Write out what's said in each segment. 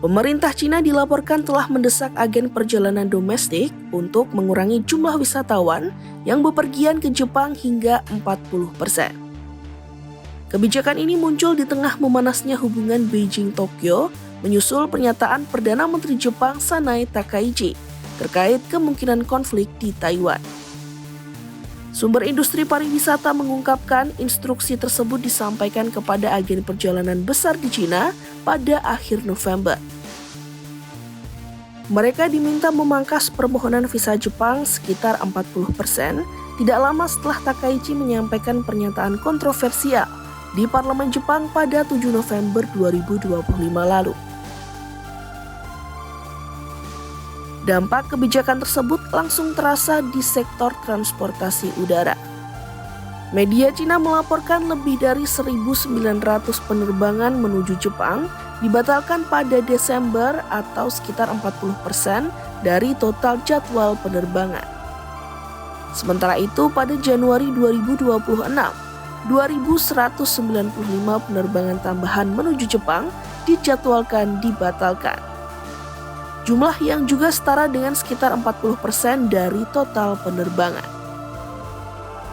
Pemerintah Cina dilaporkan telah mendesak agen perjalanan domestik untuk mengurangi jumlah wisatawan yang bepergian ke Jepang hingga 40%. Kebijakan ini muncul di tengah memanasnya hubungan Beijing-Tokyo menyusul pernyataan Perdana Menteri Jepang Sanae Takaichi terkait kemungkinan konflik di Taiwan. Sumber industri pariwisata mengungkapkan instruksi tersebut disampaikan kepada agen perjalanan besar di Cina pada akhir November. Mereka diminta memangkas permohonan visa Jepang sekitar 40% tidak lama setelah Takaichi menyampaikan pernyataan kontroversial di Parlemen Jepang pada 7 November 2025 lalu. Dampak kebijakan tersebut langsung terasa di sektor transportasi udara. Media Cina melaporkan lebih dari 1.900 penerbangan menuju Jepang dibatalkan pada Desember atau sekitar 40% dari total jadwal penerbangan. Sementara itu pada Januari 2026, 2.195 penerbangan tambahan menuju Jepang dijadwalkan dibatalkan. Jumlah yang juga setara dengan sekitar 40% dari total penerbangan.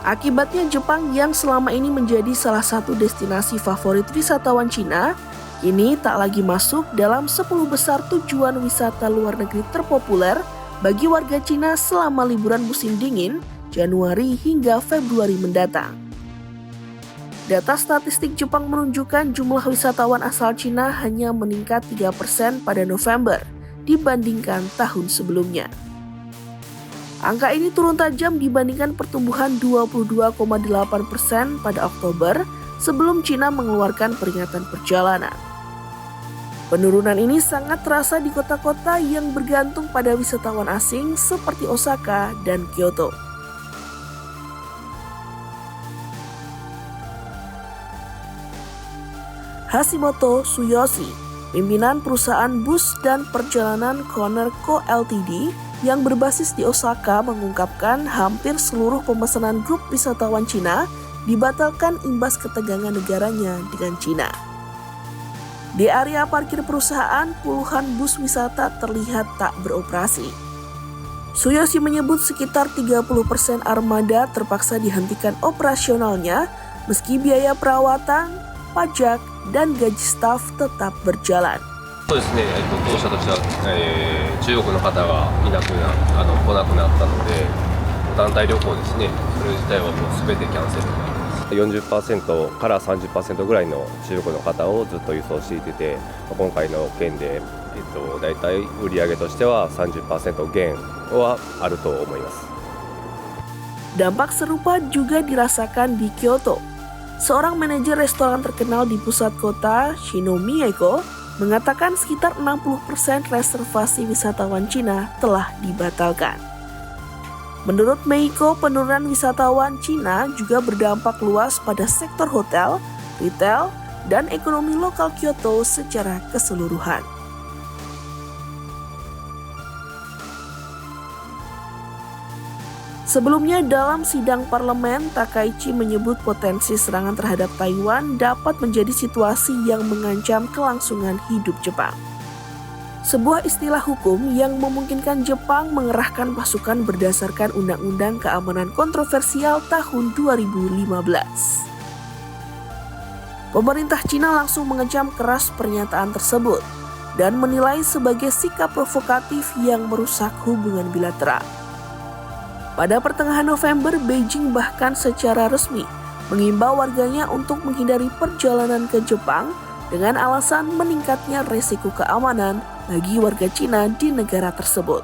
Akibatnya Jepang yang selama ini menjadi salah satu destinasi favorit wisatawan Cina, kini tak lagi masuk dalam 10 besar tujuan wisata luar negeri terpopuler bagi warga Cina selama liburan musim dingin Januari hingga Februari mendatang. Data statistik Jepang menunjukkan jumlah wisatawan asal Cina hanya meningkat 3% pada November dibandingkan tahun sebelumnya. Angka ini turun tajam dibandingkan pertumbuhan 22,8% pada Oktober sebelum Cina mengeluarkan peringatan perjalanan. Penurunan ini sangat terasa di kota-kota yang bergantung pada wisatawan asing seperti Osaka dan Kyoto. Hashimoto Tsuyoshi, pimpinan perusahaan bus dan perjalanan Conner Co. Ltd. yang berbasis di Osaka mengungkapkan hampir seluruh pemesanan grup wisatawan Cina dibatalkan imbas ketegangan negaranya dengan Cina. Di area parkir perusahaan, puluhan bus wisata terlihat tak beroperasi. Tsuyoshi menyebut sekitar 30% armada terpaksa dihentikan operasionalnya meski biaya perawatan, pajak, dan gaji staf tetap berjalan. そうですね、当社としては、中国の方が来なくなったので、団体旅行ですね、それ自体はもう全てキャンセルになります。40% から 30% ぐらいの中国の方をずっと輸送していて、今回の件で、だいたい売上としては 30% 減はあると思います。Dampak serupa juga dirasakan di Kyoto. Seorang manajer restoran terkenal di pusat kota, Shino Mieko, mengatakan sekitar 60% reservasi wisatawan Cina telah dibatalkan. Menurut Meiko, penurunan wisatawan Cina juga berdampak luas pada sektor hotel, retail, dan ekonomi lokal Kyoto secara keseluruhan. Sebelumnya dalam sidang parlemen, Takaichi menyebut potensi serangan terhadap Taiwan dapat menjadi situasi yang mengancam kelangsungan hidup Jepang. Sebuah istilah hukum yang memungkinkan Jepang mengerahkan pasukan berdasarkan Undang-Undang Keamanan Kontroversial tahun 2015. Pemerintah Cina langsung mengecam keras pernyataan tersebut dan menilai sebagai sikap provokatif yang merusak hubungan bilateral. Pada pertengahan November, Beijing bahkan secara resmi mengimbau warganya untuk menghindari perjalanan ke Jepang dengan alasan meningkatnya resiko keamanan bagi warga Cina di negara tersebut.